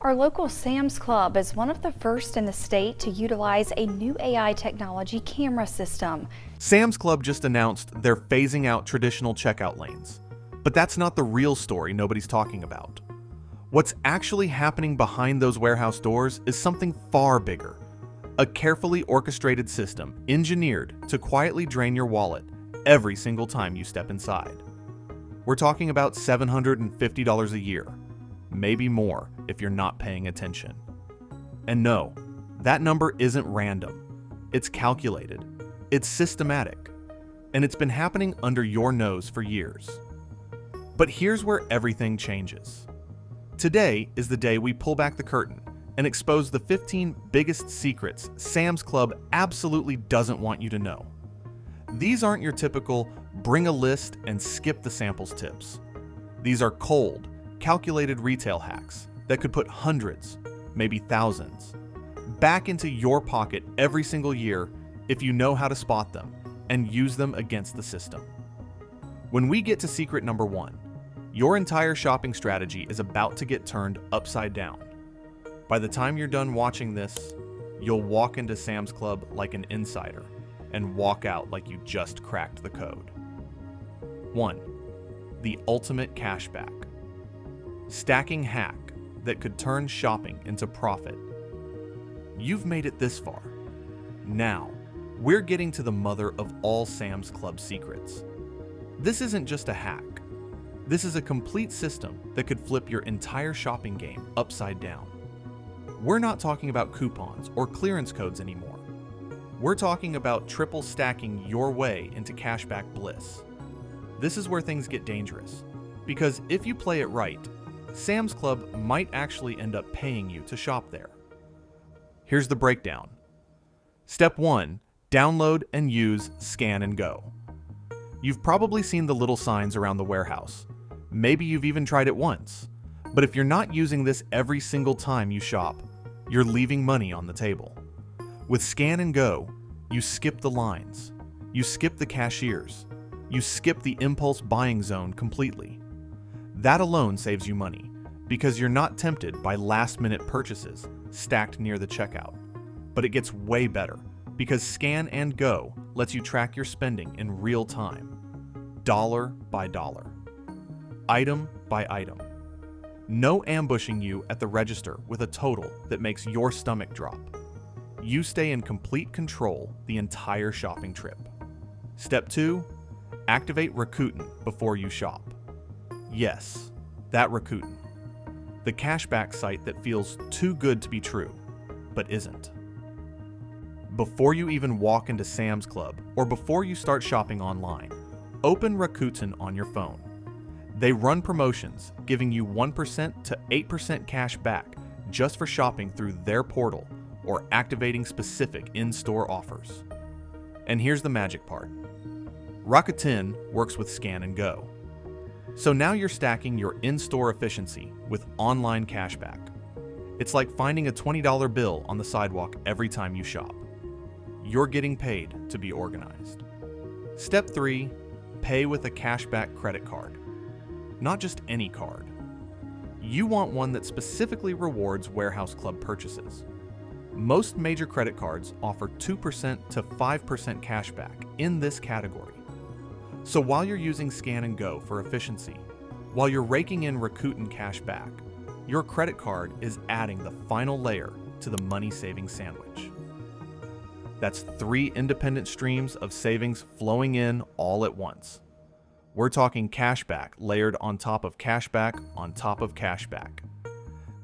Our local Sam's Club is one of the first in the state to utilize a new AI technology camera system. Sam's Club just announced they're phasing out traditional checkout lanes. But that's not the real story nobody's talking about. What's actually happening behind those warehouse doors is something far bigger. A carefully orchestrated system engineered to quietly drain your wallet every single time you step inside. We're talking about $750 a year, maybe more if you're not paying attention. And no, that number isn't random. It's calculated, it's systematic, and it's been happening under your nose for years. But here's where everything changes. Today is the day we pull back the curtain and expose the 15 biggest secrets Sam's Club absolutely doesn't want you to know. These aren't your typical bring a list and skip the samples tips. These are cold, calculated retail hacks that could put hundreds, maybe thousands, back into your pocket every single year if you know how to spot them and use them against the system. When we get to secret number 1, your entire shopping strategy is about to get turned upside down. By the time you're done watching this, you'll walk into Sam's Club like an insider and walk out like you just cracked the code. 1. The ultimate cashback. Stacking hack that could turn shopping into profit. You've made it this far. Now, we're getting to the mother of all Sam's Club secrets. This isn't just a hack. This is a complete system that could flip your entire shopping game upside down. We're not talking about coupons or clearance codes anymore. We're talking about triple stacking your way into cashback bliss. This is where things get dangerous, because if you play it right, Sam's Club might actually end up paying you to shop there. Here's the breakdown. Step 1, download and use Scan and Go. You've probably seen the little signs around the warehouse. Maybe you've even tried it once. But if you're not using this every single time you shop, you're leaving money on the table. With Scan and Go, you skip the lines, you skip the cashiers, you skip the impulse buying zone completely. That alone saves you money, because you're not tempted by last-minute purchases stacked near the checkout. But it gets way better, because Scan and Go lets you track your spending in real time, dollar by dollar, item by item. No ambushing you at the register with a total that makes your stomach drop. You stay in complete control the entire shopping trip. Step 2, activate Rakuten before you shop. Yes, that Rakuten. The cashback site that feels too good to be true, but isn't. Before you even walk into Sam's Club or before you start shopping online, open Rakuten on your phone. They run promotions giving you 1% to 8% cash back just for shopping through their portal or activating specific in-store offers. And here's the magic part. Rakuten works with Scan and Go. So now you're stacking your in-store efficiency with online cashback. It's like finding a $20 bill on the sidewalk every time you shop. You're getting paid to be organized. Step 3, pay with a cashback credit card. Not just any card. You want one that specifically rewards Warehouse Club purchases. Most major credit cards offer 2% to 5% cashback in this category. So while you're using Scan and Go for efficiency, while you're raking in Rakuten cash back, your credit card is adding the final layer to the money-saving sandwich. That's 3 independent streams of savings flowing in all at once. We're talking cashback layered on top of cashback on top of cashback.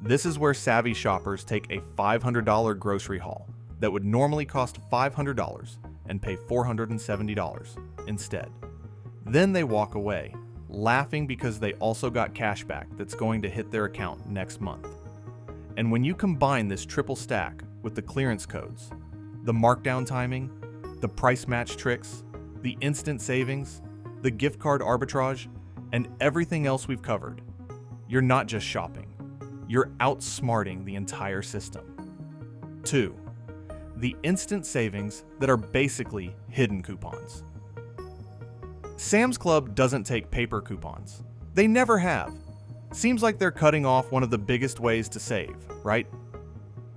This is where savvy shoppers take a $500 grocery haul that would normally cost $500 and pay $470 instead. Then they walk away, laughing because they also got cashback that's going to hit their account next month. And when you combine this triple stack with the clearance codes, the markdown timing, the price match tricks, the instant savings, the gift card arbitrage, and everything else we've covered, you're not just shopping. You're outsmarting the entire system. 2. The instant savings that are basically hidden coupons. Sam's Club doesn't take paper coupons. They never have. Seems like they're cutting off one of the biggest ways to save, right?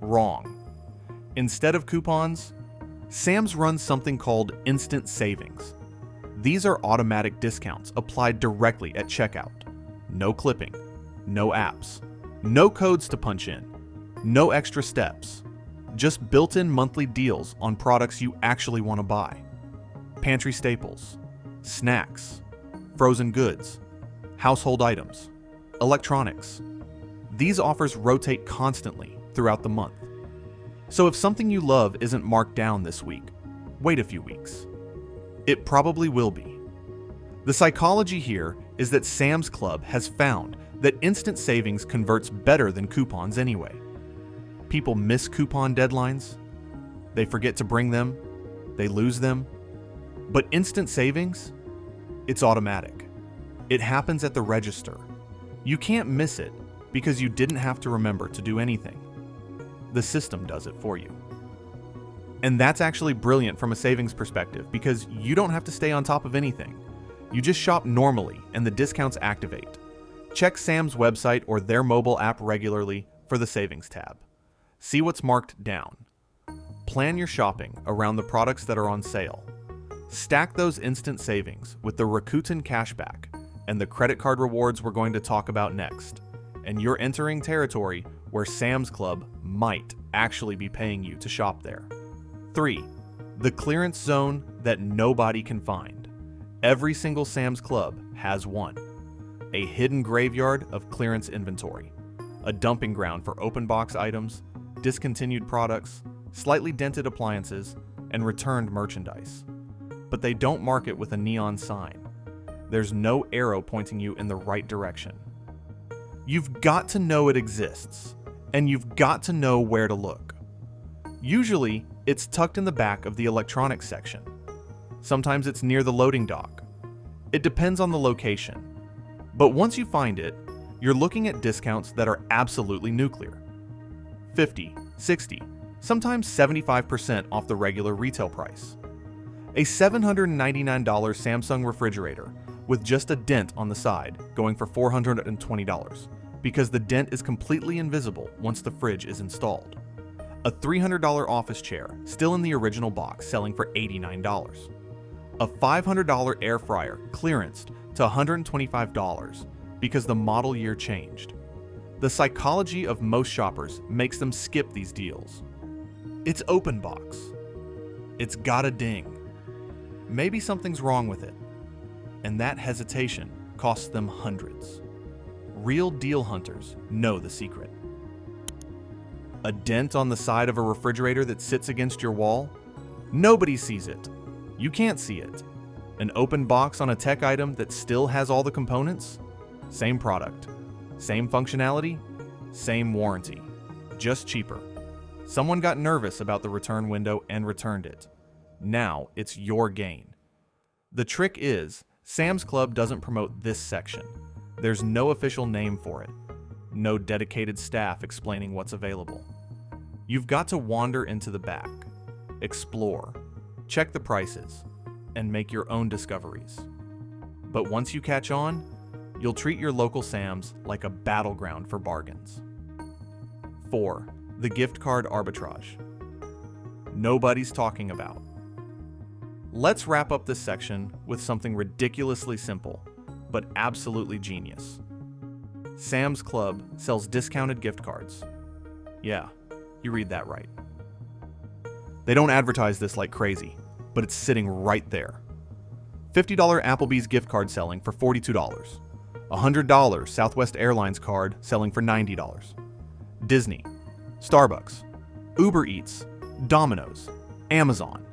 Wrong. Instead of coupons, Sam's runs something called instant savings. These are automatic discounts applied directly at checkout. No clipping, no apps, no codes to punch in, no extra steps. Just built-in monthly deals on products you actually want to buy. Pantry staples, snacks, frozen goods, household items, electronics. These offers rotate constantly throughout the month. So if something you love isn't marked down this week, wait a few weeks. It probably will be. The psychology here is that Sam's Club has found that instant savings converts better than coupons anyway. People miss coupon deadlines, they forget to bring them, they lose them. But instant savings? It's automatic. It happens at the register. You can't miss it because you didn't have to remember to do anything. The system does it for you. And that's actually brilliant from a savings perspective because you don't have to stay on top of anything. You just shop normally and the discounts activate. Check Sam's website or their mobile app regularly for the Savings tab. See what's marked down. Plan your shopping around the products that are on sale. Stack those instant savings with the Rakuten cashback and the credit card rewards we're going to talk about next. And you're entering territory where Sam's Club might actually be paying you to shop there. 3. The clearance zone that nobody can find. Every single Sam's Club has one. A hidden graveyard of clearance inventory. A dumping ground for open box items, discontinued products, slightly dented appliances, and returned merchandise. But they don't mark it with a neon sign. There's no arrow pointing you in the right direction. You've got to know it exists, and you've got to know where to look. Usually, it's tucked in the back of the electronics section. Sometimes it's near the loading dock. It depends on the location. But once you find it, you're looking at discounts that are absolutely nuclear. 50, 60, sometimes 75% off the regular retail price. A $799 Samsung refrigerator with just a dent on the side going for $420 because the dent is completely invisible once the fridge is installed. A $300 office chair still in the original box selling for $89. A $500 air fryer clearanced to $125 because the model year changed. The psychology of most shoppers makes them skip these deals. It's open box. It's got a ding. Maybe something's wrong with it. And that hesitation costs them hundreds. Real deal hunters know the secret. A dent on the side of a refrigerator that sits against your wall? Nobody sees it. You can't see it. An open box on a tech item that still has all the components? Same product. Same functionality? Same warranty. Just cheaper. Someone got nervous about the return window and returned it. Now it's your gain. The trick is, Sam's Club doesn't promote this section. There's no official name for it. No dedicated staff explaining what's available. You've got to wander into the back, explore, check the prices, and make your own discoveries. But once you catch on, you'll treat your local Sam's like a battleground for bargains. 4. The gift card arbitrage. Nobody's talking about. Let's wrap up this section with something ridiculously simple, but absolutely genius. Sam's Club sells discounted gift cards. Yeah, you read that right. They don't advertise this like crazy, but it's sitting right there. $50 Applebee's gift card selling for $42. $100 Southwest Airlines card selling for $90. Disney, Starbucks, Uber Eats, Domino's, Amazon.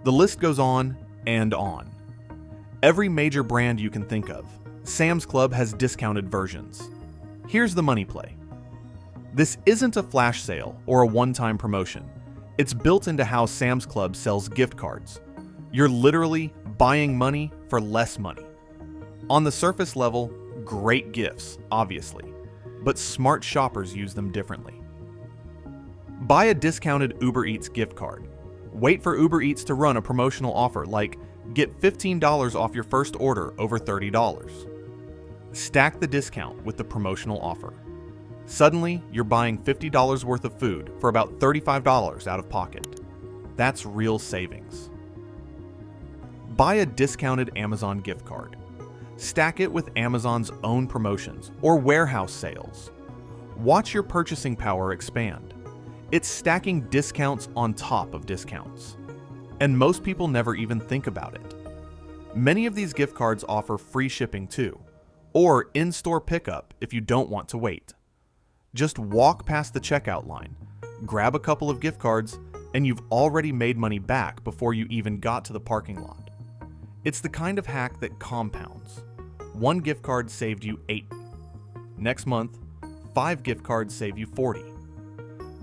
The list goes on and on. Every major brand you can think of, Sam's Club has discounted versions. Here's the money play. This isn't a flash sale or a one-time promotion. It's built into how Sam's Club sells gift cards. You're literally buying money for less money. On the surface level, great gifts, obviously, but smart shoppers use them differently. Buy a discounted Uber Eats gift card. Wait for Uber Eats to run a promotional offer like get $15 off your first order over $30. Stack the discount with the promotional offer. Suddenly, you're buying $50 worth of food for about $35 out of pocket. That's real savings. Buy a discounted Amazon gift card. Stack it with Amazon's own promotions or warehouse sales. Watch your purchasing power expand. It's stacking discounts on top of discounts. And most people never even think about it. Many of these gift cards offer free shipping too, or in-store pickup if you don't want to wait. Just walk past the checkout line, grab a couple of gift cards, and you've already made money back before you even got to the parking lot. It's the kind of hack that compounds. One gift card saved you 8. Next month, 5 gift cards save you 40.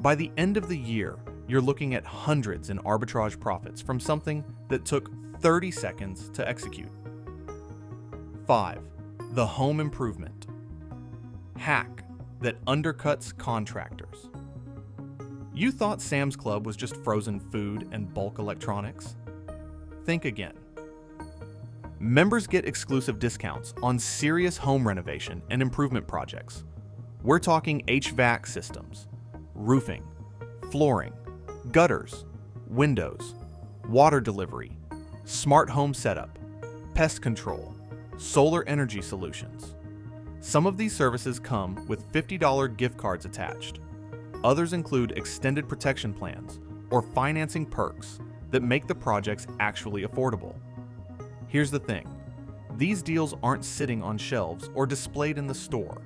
By the end of the year, you're looking at hundreds in arbitrage profits from something that took 30 seconds to execute. 5. The home improvement hack that undercuts contractors. You thought Sam's Club was just frozen food and bulk electronics? Think again. Members get exclusive discounts on serious home renovation and improvement projects. We're talking HVAC systems, roofing, flooring, gutters, windows, water delivery, smart home setup, pest control, solar energy solutions. Some of these services come with $50 gift cards attached. Others include extended protection plans or financing perks that make the projects actually affordable. Here's the thing. These deals aren't sitting on shelves or displayed in the store.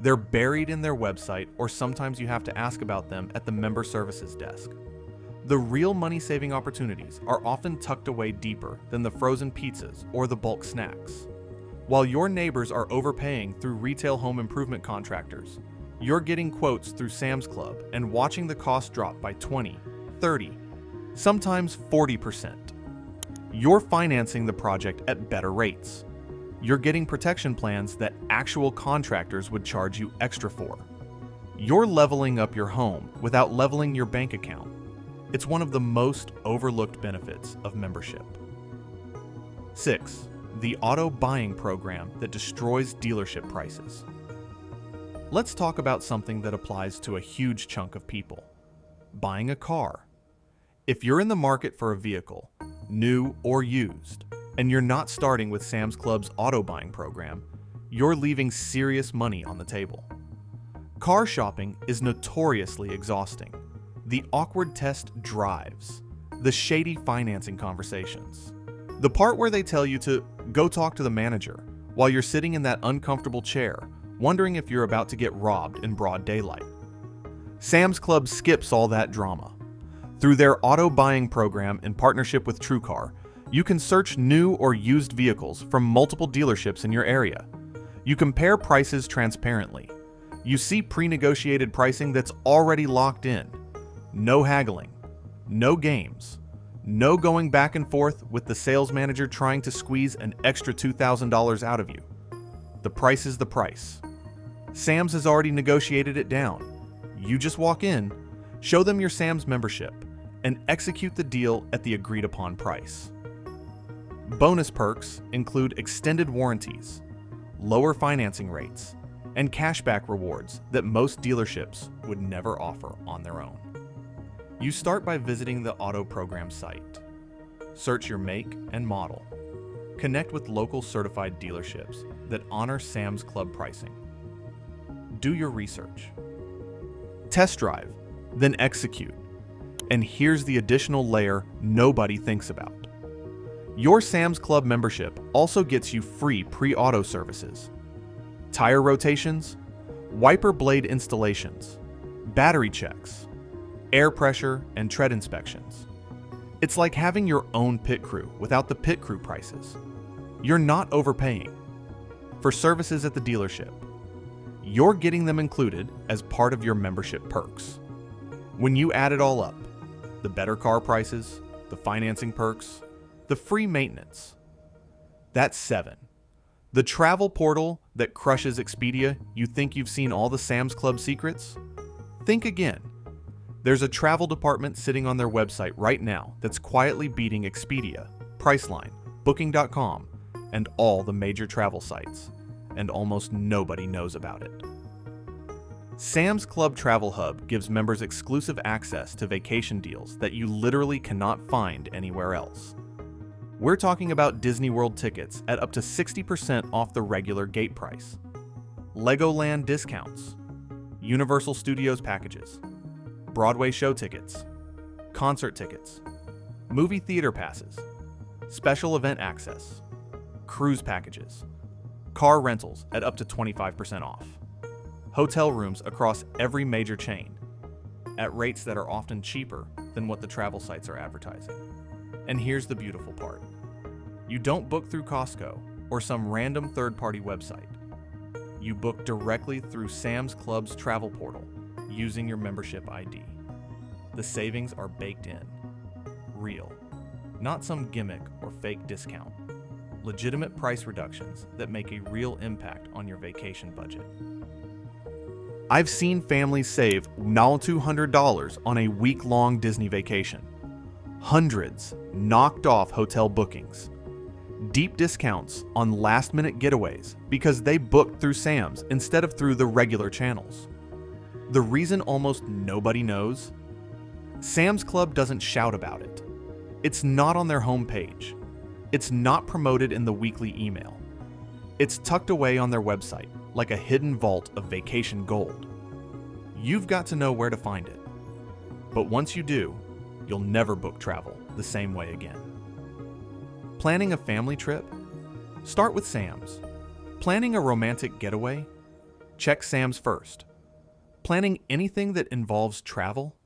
They're buried in their website, or sometimes you have to ask about them at the member services desk. The real money-saving opportunities are often tucked away deeper than the frozen pizzas or the bulk snacks. While your neighbors are overpaying through retail home improvement contractors, you're getting quotes through Sam's Club and watching the cost drop by 20, 30, sometimes 40%. You're financing the project at better rates. You're getting protection plans that actual contractors would charge you extra for. You're leveling up your home without leveling your bank account. It's one of the most overlooked benefits of membership. 6. The auto buying program that destroys dealership prices. Let's talk about something that applies to a huge chunk of people: buying a car. If you're in the market for a vehicle, new or used, and you're not starting with Sam's Club's auto buying program, you're leaving serious money on the table. Car shopping is notoriously exhausting. The awkward test drives, the shady financing conversations, the part where they tell you to go talk to the manager while you're sitting in that uncomfortable chair, wondering if you're about to get robbed in broad daylight. Sam's Club skips all that drama. Through their auto buying program in partnership with TrueCar, you can search new or used vehicles from multiple dealerships in your area. You compare prices transparently. You see pre-negotiated pricing that's already locked in. No haggling, no games, no going back and forth with the sales manager trying to squeeze an extra $2,000 out of you. The price is the price. Sam's has already negotiated it down. You just walk in, show them your Sam's membership, and execute the deal at the agreed upon price. Bonus perks include extended warranties, lower financing rates, and cashback rewards that most dealerships would never offer on their own. You start by visiting the auto program site. Search your make and model. Connect with local certified dealerships that honor Sam's Club pricing. Do your research. Test drive, then execute. And here's the additional layer nobody thinks about. Your Sam's Club membership also gets you free pre-auto services, tire rotations, wiper blade installations, battery checks, air pressure, and tread inspections. It's like having your own pit crew without the pit crew prices. You're not overpaying for services at the dealership. You're getting them included as part of your membership perks. When you add it all up, the better car prices, the financing perks, the free maintenance, that's 7. The travel portal that crushes Expedia. You think you've seen all the Sam's Club secrets? Think again. There's a travel department sitting on their website right now that's quietly beating Expedia, Priceline, Booking.com, and all the major travel sites. and almost nobody knows about it. Sam's Club Travel Hub gives members exclusive access to vacation deals that you literally cannot find anywhere else. We're talking about Disney World tickets at up to 60% off the regular gate price, Legoland discounts, Universal Studios packages, Broadway show tickets, concert tickets, movie theater passes, special event access, cruise packages, car rentals at up to 25% off, hotel rooms across every major chain at rates that are often cheaper than what the travel sites are advertising. And here's the beautiful part. You don't book through Costco or some random third-party website. You book directly through Sam's Club's travel portal using your membership ID. The savings are baked in. Real. Not some gimmick or fake discount. Legitimate price reductions that make a real impact on your vacation budget. I've seen families save now $200 on a week-long Disney vacation. Hundreds knocked off hotel bookings. Deep discounts on last-minute getaways because they booked through Sam's instead of through the regular channels. The reason almost nobody knows? Sam's Club doesn't shout about it. It's not on their homepage. It's not promoted in the weekly email. It's tucked away on their website like a hidden vault of vacation gold. You've got to know where to find it. But once you do, you'll never book travel the same way again. Planning a family trip? Start with Sam's. Planning a romantic getaway? Check Sam's first. Planning anything that involves travel?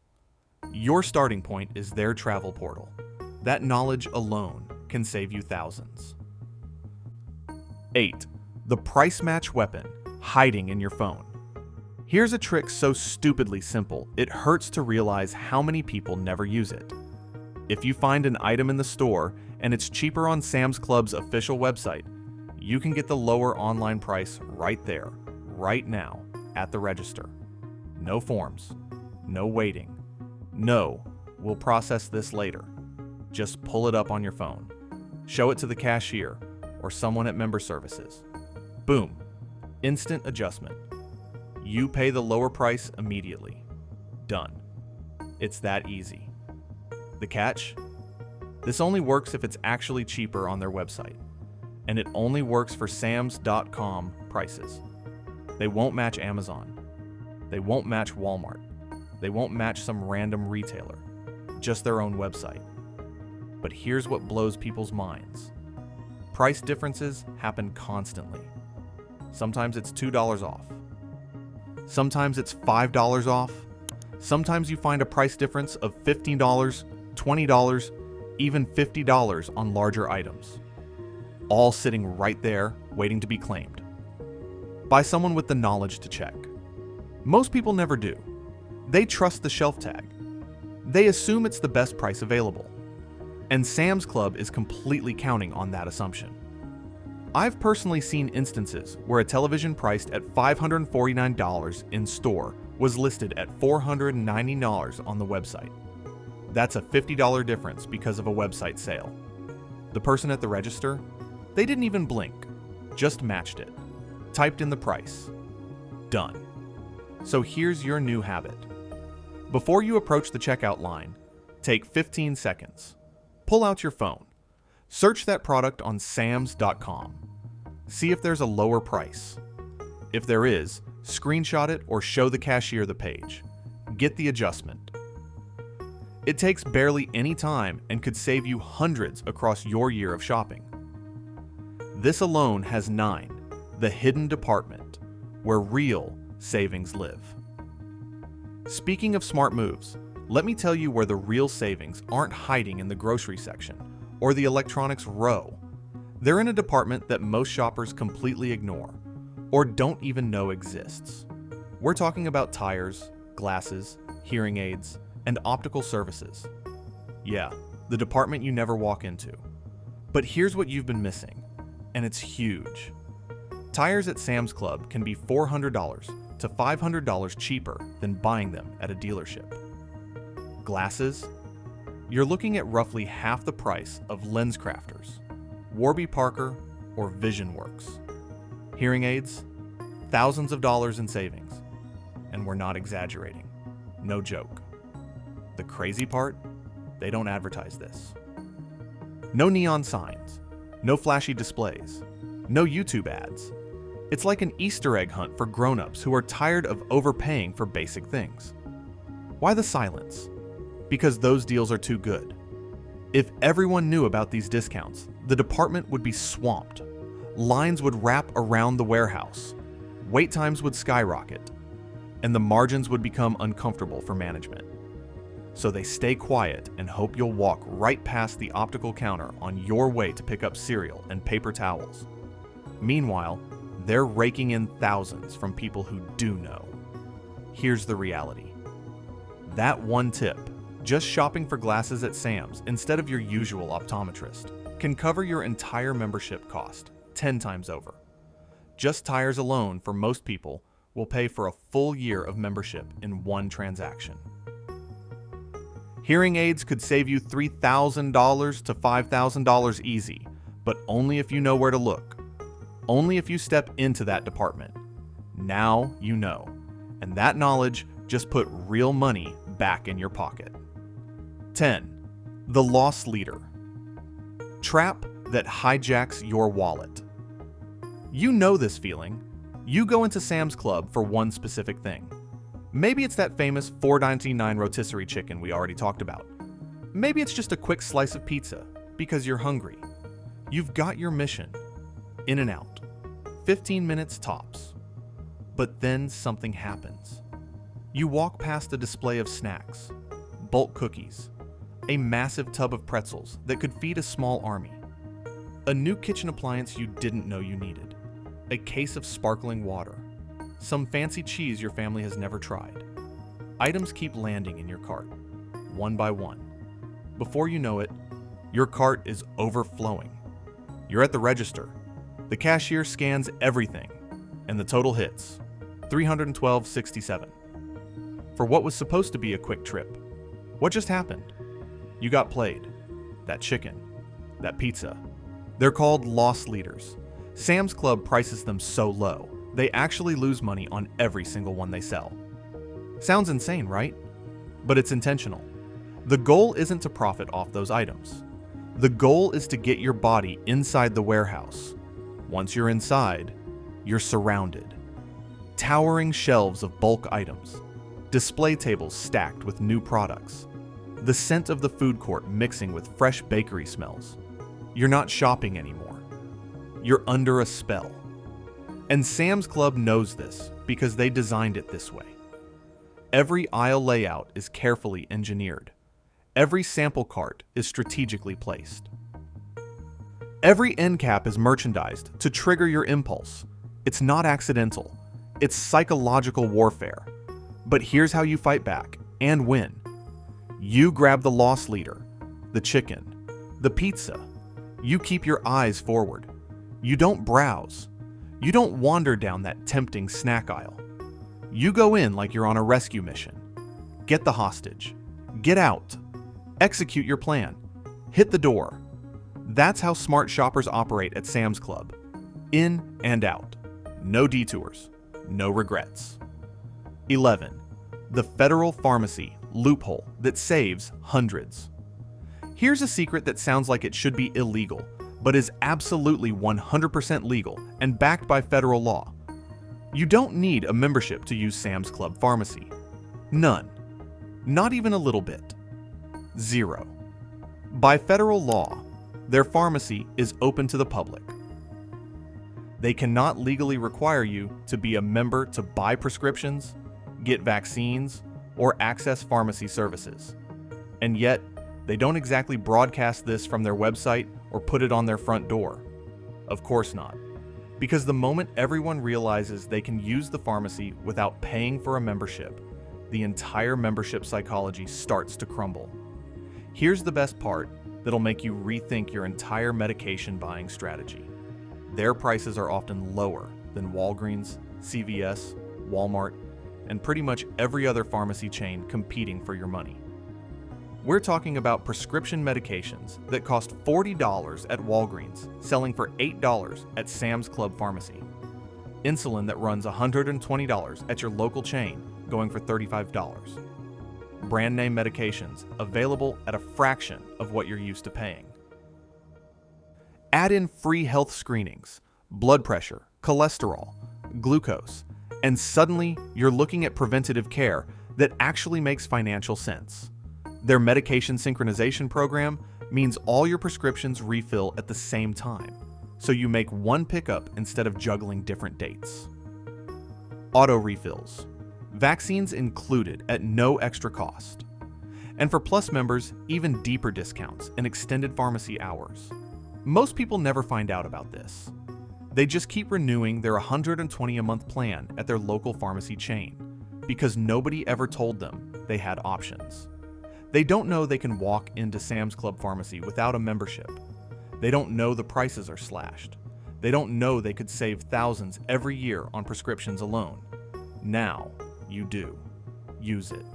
Your starting point is their travel portal. That knowledge alone can save you thousands. 8. The price match weapon, hiding in your phone. Here's a trick so stupidly simple, it hurts to realize how many people never use it. If you find an item in the store and it's cheaper on Sam's Club's official website, you can get the lower online price right there, right now, at the register. No forms, no waiting. No, we'll process this later. Just pull it up on your phone. Show it to the cashier or someone at member services. Boom, instant adjustment. You pay the lower price immediately. Done. It's that easy. The catch? This only works if it's actually cheaper on their website, and it only works for Sams.com prices. They won't match Amazon. They won't match Walmart. They won't match some random retailer, just their own website. But here's what blows people's minds. Price differences happen constantly. Sometimes it's $2 off. Sometimes it's $5 off. Sometimes you find a price difference of $15, $20, even $50 on larger items. All sitting right there, waiting to be claimed. By someone with the knowledge to check. Most people never do. They trust the shelf tag. They assume it's the best price available. And Sam's Club is completely counting on that assumption. I've personally seen instances where a television priced at $549 in store was listed at $490 on the website. That's a $50 difference because of a website sale. The person at the register, they didn't even blink, just matched it, typed in the price. Done. So here's your new habit. Before you approach the checkout line, take 15 seconds. Pull out your phone. Search that product on Sams.com. See if there's a lower price. If there is, screenshot it or show the cashier the page. Get the adjustment. It takes barely any time and could save you hundreds across your year of shopping. This alone has 9, the hidden department, where real savings live. Speaking of smart moves, let me tell you where the real savings aren't hiding in the grocery section or the electronics row. They're in a department that most shoppers completely ignore or don't even know exists. We're talking about tires, glasses, hearing aids, and optical services. Yeah, the department you never walk into. But here's what you've been missing, and it's huge. Tires at Sam's Club can be $400 to $500 cheaper than buying them at a dealership. Glasses? You're looking at roughly half the price of LensCrafters, Warby Parker, or VisionWorks. Hearing aids, thousands of dollars in savings. And we're not exaggerating. No joke. The crazy part? They don't advertise this. No neon signs, no flashy displays, no YouTube ads. It's like an Easter egg hunt for grown-ups who are tired of overpaying for basic things. Why the silence? Because those deals are too good. If everyone knew about these discounts, the department would be swamped. Lines would wrap around the warehouse. Wait times would skyrocket. And the margins would become uncomfortable for management. So they stay quiet and hope you'll walk right past the optical counter on your way to pick up cereal and paper towels. Meanwhile, they're raking in thousands from people who do know. Here's the reality. That one tip, just shopping for glasses at Sam's instead of your usual optometrist, can cover your entire membership cost 10 times over. Just tires alone, for most people, will pay for a full year of membership in one transaction. Hearing aids could save you $3,000 to $5,000 easy, but only if you know where to look. Only if you step into that department. Now you know, and that knowledge just put real money back in your pocket. 10. The loss leader. Trap that hijacks your wallet. You know this feeling. You go into Sam's Club for one specific thing. Maybe it's that famous $4.99 rotisserie chicken we already talked about. Maybe it's just a quick slice of pizza because you're hungry. You've got your mission. In and out. 15 minutes tops. But then something happens. You walk past a display of snacks, bulk cookies, a massive tub of pretzels that could feed a small army, a new kitchen appliance you didn't know you needed, a case of sparkling water, some fancy cheese your family has never tried. Items keep landing in your cart, one by one. Before you know it, your cart is overflowing. You're at the register. The cashier scans everything, and the total hits $312.67. For what was supposed to be a quick trip, what just happened? You got played. That chicken, that pizza. They're called loss leaders. Sam's Club prices them so low, they actually lose money on every single one they sell. Sounds insane, right? But it's intentional. The goal isn't to profit off those items. The goal is to get your body inside the warehouse. Once you're inside, you're surrounded. Towering shelves of bulk items, display tables stacked with new products, the scent of the food court mixing with fresh bakery smells. You're not shopping anymore. You're under a spell. And Sam's Club knows this because they designed it this way. Every aisle layout is carefully engineered. Every sample cart is strategically placed. Every end cap is merchandised to trigger your impulse. It's not accidental. It's psychological warfare. But here's how you fight back and win. You grab the loss leader, the chicken, the pizza. You keep your eyes forward. You don't browse. You don't wander down that tempting snack aisle. You go in like you're on a rescue mission. Get the hostage. Get out. Execute your plan. Hit the door. That's how smart shoppers operate at Sam's Club. In and out. No detours. No regrets. 11. The federal pharmacy loophole that saves hundreds. Here's a secret that sounds like it should be illegal, but is absolutely 100% legal and backed by federal law. You don't need a membership to use Sam's Club Pharmacy. None. Not even a little bit. Zero. By federal law, their pharmacy is open to the public. They cannot legally require you to be a member to buy prescriptions, get vaccines, or access pharmacy services. And yet, they don't exactly broadcast this from their website or put it on their front door. Of course not. Because the moment everyone realizes they can use the pharmacy without paying for a membership, the entire membership psychology starts to crumble. Here's the best part that'll make you rethink your entire medication buying strategy. Their prices are often lower than Walgreens, CVS, Walmart, and pretty much every other pharmacy chain competing for your money. We're talking about prescription medications that cost $40 at Walgreens, selling for $8 at Sam's Club Pharmacy. Insulin that runs $120 at your local chain, going for $35. Brand name medications available at a fraction of what you're used to paying. Add in free health screenings, blood pressure, cholesterol, glucose, and suddenly you're looking at preventative care that actually makes financial sense. Their medication synchronization program means all your prescriptions refill at the same time, so you make one pickup instead of juggling different dates. Auto refills. Vaccines included at no extra cost. And for Plus members, even deeper discounts and extended pharmacy hours. Most people never find out about this. They just keep renewing their $120 a month plan at their local pharmacy chain because nobody ever told them they had options. They don't know they can walk into Sam's Club pharmacy without a membership. They don't know the prices are slashed. They don't know they could save thousands every year on prescriptions alone. Now you do. Use it.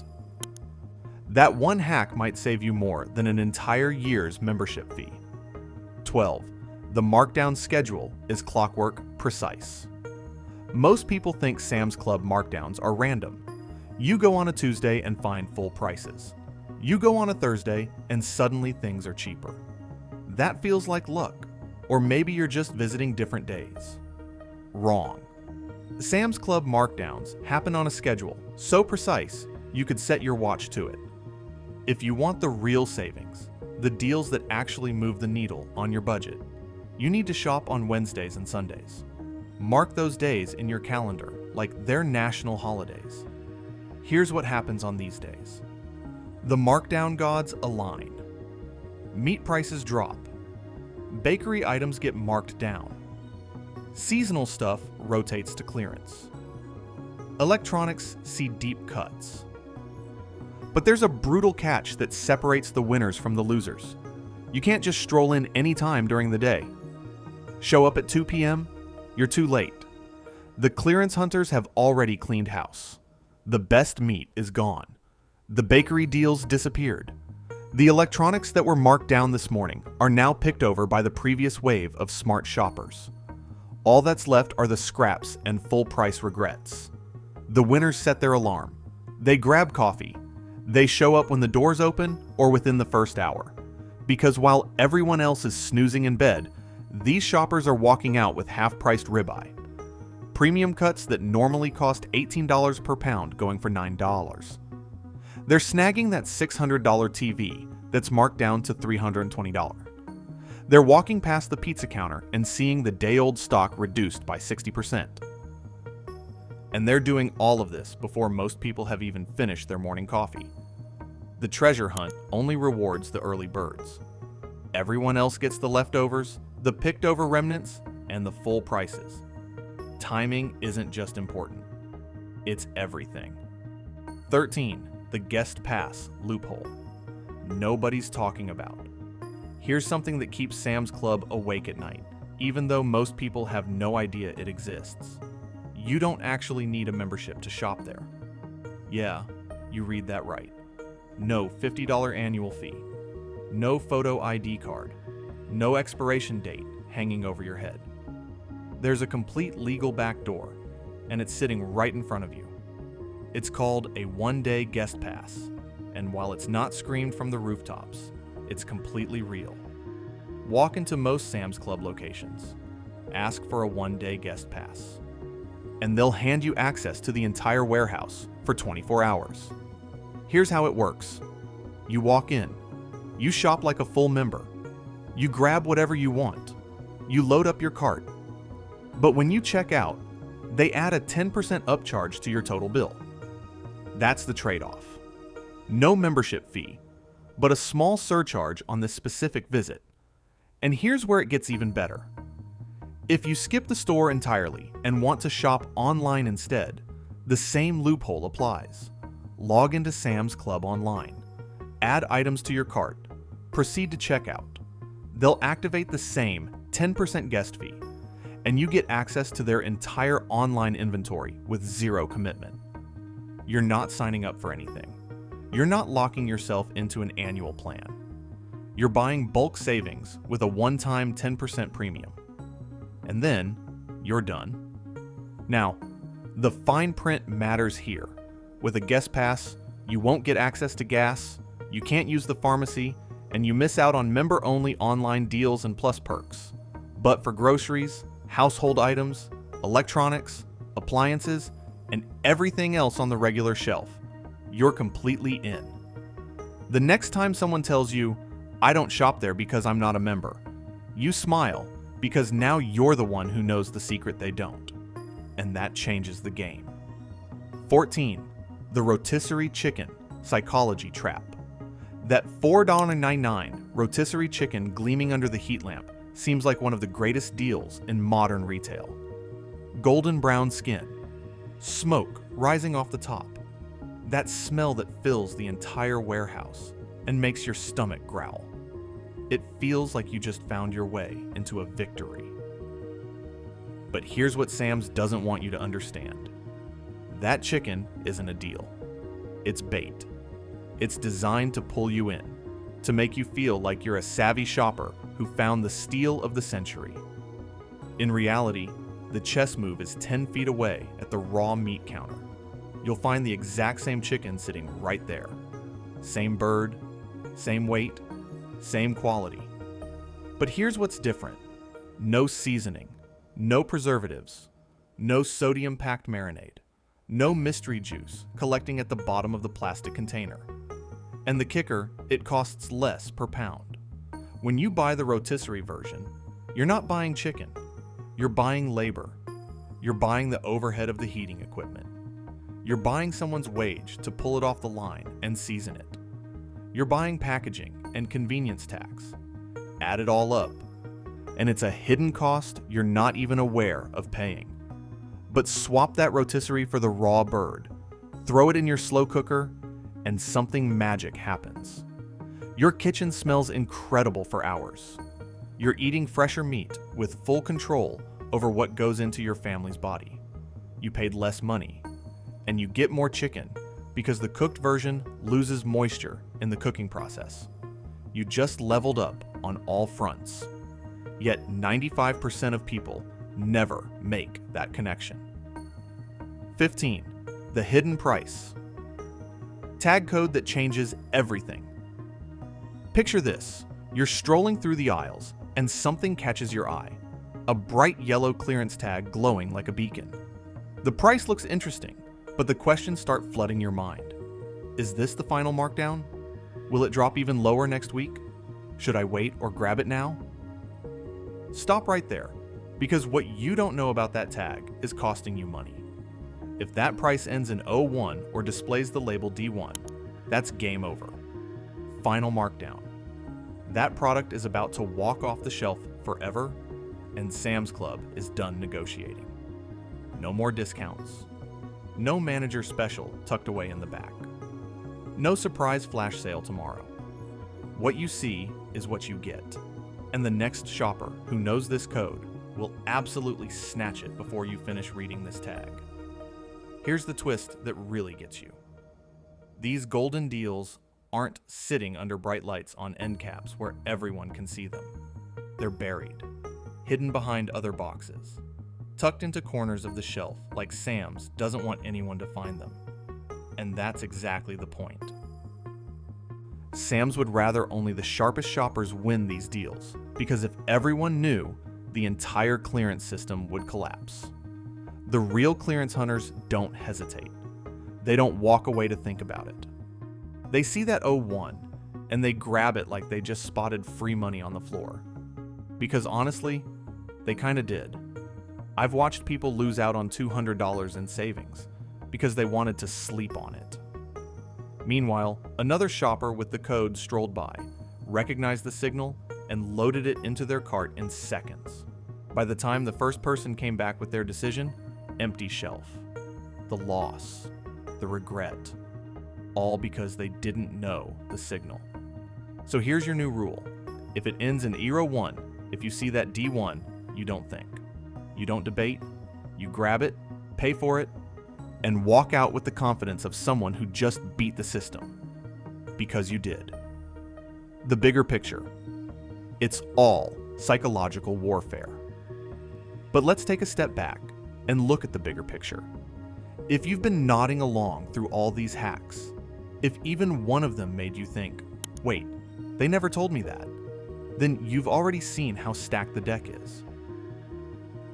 That one hack might save you more than an entire year's membership fee. 12. The markdown schedule is clockwork precise. Most people think Sam's Club markdowns are random. You go on a Tuesday and find full prices. You go on a Thursday and suddenly things are cheaper. That feels like luck, or maybe you're just visiting different days. Wrong. Sam's Club markdowns happen on a schedule so precise you could set your watch to it. If you want the real savings, the deals that actually move the needle on your budget, you need to shop on Wednesdays and Sundays. Mark those days in your calendar like they're national holidays. Here's what happens on these days. The markdown gods align. Meat prices drop. Bakery items get marked down. Seasonal stuff rotates to clearance. Electronics see deep cuts. But there's a brutal catch that separates the winners from the losers. You can't just stroll in any time during the day. Show up at 2 p.m., you're too late. The clearance hunters have already cleaned house. The best meat is gone. The bakery deals disappeared. The electronics that were marked down this morning are now picked over by the previous wave of smart shoppers. All that's left are the scraps and full price regrets. The winners set their alarm. They grab coffee. They show up when the doors open or within the first hour. Because while everyone else is snoozing in bed, these shoppers are walking out with half-priced ribeye. Premium cuts that normally cost $18 per pound going for $9. They're snagging that $600 TV that's marked down to $320. They're walking past the pizza counter and seeing the day-old stock reduced by 60%. And they're doing all of this before most people have even finished their morning coffee. The treasure hunt only rewards the early birds. Everyone else gets the leftovers, the picked over remnants, and the full prices. Timing isn't just important. It's everything. 13. The guest pass loophole. Nobody's talking about. Here's something that keeps Sam's Club awake at night, even though most people have no idea it exists. You don't actually need a membership to shop there. Yeah, you read that right. No $50 annual fee. No photo ID card. No expiration date hanging over your head. There's a complete legal back door, and it's sitting right in front of you. It's called a one-day guest pass, and while it's not screamed from the rooftops, it's completely real. Walk into most Sam's Club locations. Ask for a one-day guest pass, and they'll hand you access to the entire warehouse for 24 hours. Here's how it works. You walk in. You shop like a full member. You grab whatever you want. You load up your cart. But when you check out, they add a 10% upcharge to your total bill. That's the trade-off. No membership fee, but a small surcharge on this specific visit. And here's where it gets even better. If you skip the store entirely and want to shop online instead, the same loophole applies. Log into Sam's Club online. Add items to your cart. Proceed to checkout. They'll activate the same 10% guest fee, and you get access to their entire online inventory with zero commitment. You're not signing up for anything. You're not locking yourself into an annual plan. You're buying bulk savings with a one-time 10% premium. And then, you're done. Now, the fine print matters here. With a guest pass, you won't get access to gas, you can't use the pharmacy, and you miss out on member-only online deals and plus perks. But for groceries, household items, electronics, appliances, and everything else on the regular shelf, you're completely in. The next time someone tells you, "I don't shop there because I'm not a member," you smile because now you're the one who knows the secret they don't. And that changes the game. 14. The rotisserie chicken psychology trap. That $4.99 rotisserie chicken gleaming under the heat lamp seems like one of the greatest deals in modern retail. Golden brown skin, smoke rising off the top, that smell that fills the entire warehouse and makes your stomach growl. It feels like you just found your way into a victory. But here's what Sam's doesn't want you to understand. That chicken isn't a deal. It's bait. It's designed to pull you in, to make you feel like you're a savvy shopper who found the steal of the century. In reality, the chess move is 10 feet away at the raw meat counter. You'll find the exact same chicken sitting right there. Same bird, same weight, same quality. But here's what's different. No seasoning, no preservatives, no sodium-packed marinade, no mystery juice collecting at the bottom of the plastic container. And the kicker, it costs less per pound. When you buy the rotisserie version, you're not buying chicken. You're buying labor. You're buying the overhead of the heating equipment. You're buying someone's wage to pull it off the line and season it. You're buying packaging and convenience tax. Add it all up, and it's a hidden cost you're not even aware of paying. But swap that rotisserie for the raw bird, throw it in your slow cooker, and something magic happens. Your kitchen smells incredible for hours. You're eating fresher meat with full control over what goes into your family's body. You paid less money, and you get more chicken because the cooked version loses moisture in the cooking process. You just leveled up on all fronts. Yet 95% of people never make that connection. 15. The hidden price. Tag code that changes everything. Picture this. You're strolling through the aisles and something catches your eye. A bright yellow clearance tag glowing like a beacon. The price looks interesting, but the questions start flooding your mind. Is this the final markdown? Will it drop even lower next week? Should I wait or grab it now? Stop right there, because what you don't know about that tag is costing you money. If that price ends in 01 or displays the label D1, that's game over. Final markdown. That product is about to walk off the shelf forever, and Sam's Club is done negotiating. No more discounts. No manager special tucked away in the back. No surprise flash sale tomorrow. What you see is what you get, and the next shopper who knows this code will absolutely snatch it before you finish reading this tag. Here's the twist that really gets you. These golden deals aren't sitting under bright lights on end caps where everyone can see them. They're buried, hidden behind other boxes, tucked into corners of the shelf like Sam's doesn't want anyone to find them. And that's exactly the point. Sam's would rather only the sharpest shoppers win these deals, because if everyone knew, the entire clearance system would collapse. The real clearance hunters don't hesitate. They don't walk away to think about it. They see that 01 and they grab it like they just spotted free money on the floor. Because honestly, they kinda did. I've watched people lose out on $200 in savings because they wanted to sleep on it. Meanwhile, another shopper with the code strolled by, recognized the signal, and loaded it into their cart in seconds. By the time the first person came back with their decision, empty shelf. The loss, the regret, all because they didn't know the signal. So here's your new rule. If it ends in 01, if you see that D1, you don't think. You don't debate, you grab it, pay for it, and walk out with the confidence of someone who just beat the system. Because you did. The bigger picture. It's all psychological warfare. But let's take a step back. and look at the bigger picture. If you've been nodding along through all these hacks, if even one of them made you think, wait, they never told me that, then you've already seen how stacked the deck is.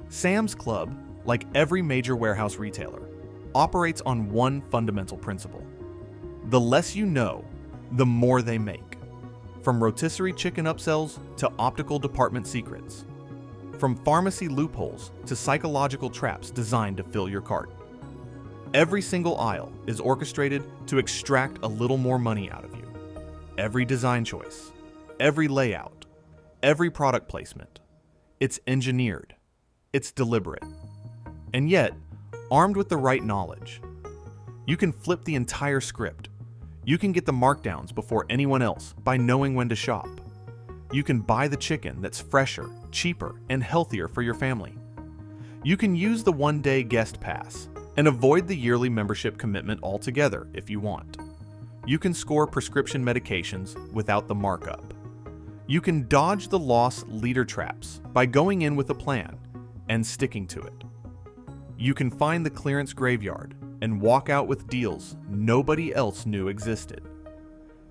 Sam's Club, like every major warehouse retailer, operates on one fundamental principle. The less you know, the more they make. From rotisserie chicken upsells to optical department secrets. From pharmacy loopholes to psychological traps designed to fill your cart. Every single aisle is orchestrated to extract a little more money out of you. Every design choice, every layout, every product placement. It's engineered. It's deliberate. And yet, armed with the right knowledge, you can flip the entire script. You can get the markdowns before anyone else by knowing when to shop. You can buy the chicken that's fresher, cheaper, and healthier for your family. You can use the one-day guest pass and avoid the yearly membership commitment altogether if you want. You can score prescription medications without the markup. You can dodge the loss leader traps by going in with a plan and sticking to it. You can find the clearance graveyard and walk out with deals nobody else knew existed.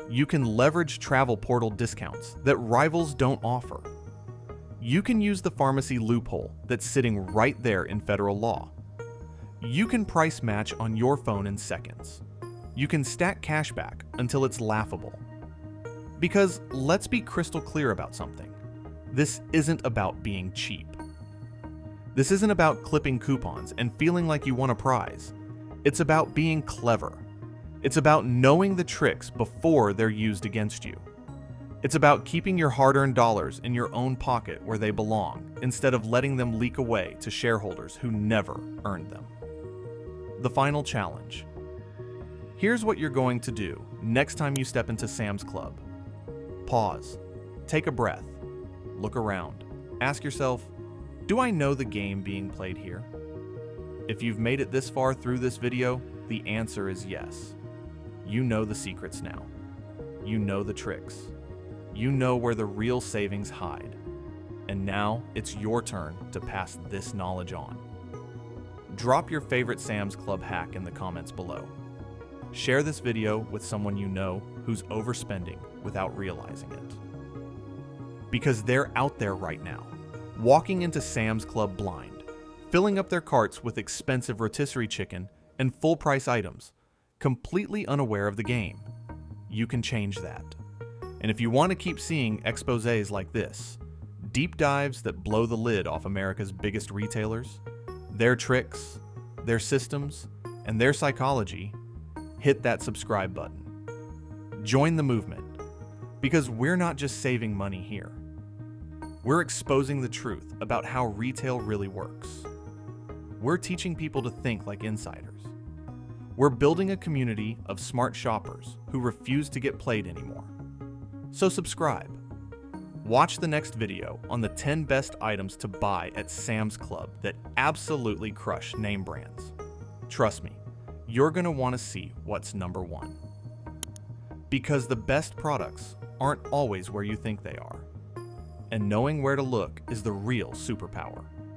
You can leverage travel portal discounts that rivals don't offer. You can use the pharmacy loophole that's sitting right there in federal law. You can price match on your phone in seconds. You can stack cashback until it's laughable. Because let's be crystal clear about something. This isn't about being cheap. This isn't about clipping coupons and feeling like you won a prize. It's about being clever. It's about knowing the tricks before they're used against you. It's about keeping your hard-earned dollars in your own pocket where they belong, instead of letting them leak away to shareholders who never earned them. The final challenge. Here's what you're going to do next time you step into Sam's Club. Pause. Take a breath. Look around. Ask yourself, do I know the game being played here? If you've made it this far through this video, the answer is yes. You know the secrets now. You know the tricks. You know where the real savings hide. And now it's your turn to pass this knowledge on. Drop your favorite Sam's Club hack in the comments below. Share this video with someone you know who's overspending without realizing it. Because they're out there right now, walking into Sam's Club blind, filling up their carts with expensive rotisserie chicken and full-price items, completely unaware of the game. You can change that. And if you want to keep seeing exposés like this, deep dives that blow the lid off America's biggest retailers, their tricks, their systems, and their psychology, hit that subscribe button. Join the movement, because we're not just saving money here. We're exposing the truth about how retail really works. We're teaching people to think like insiders. We're building a community of smart shoppers who refuse to get played anymore. So subscribe. Watch the next video on the 10 best items to buy at Sam's Club that absolutely crush name brands. Trust me, you're going to want to see what's number one. Because the best products aren't always where you think they are. And knowing where to look is the real superpower.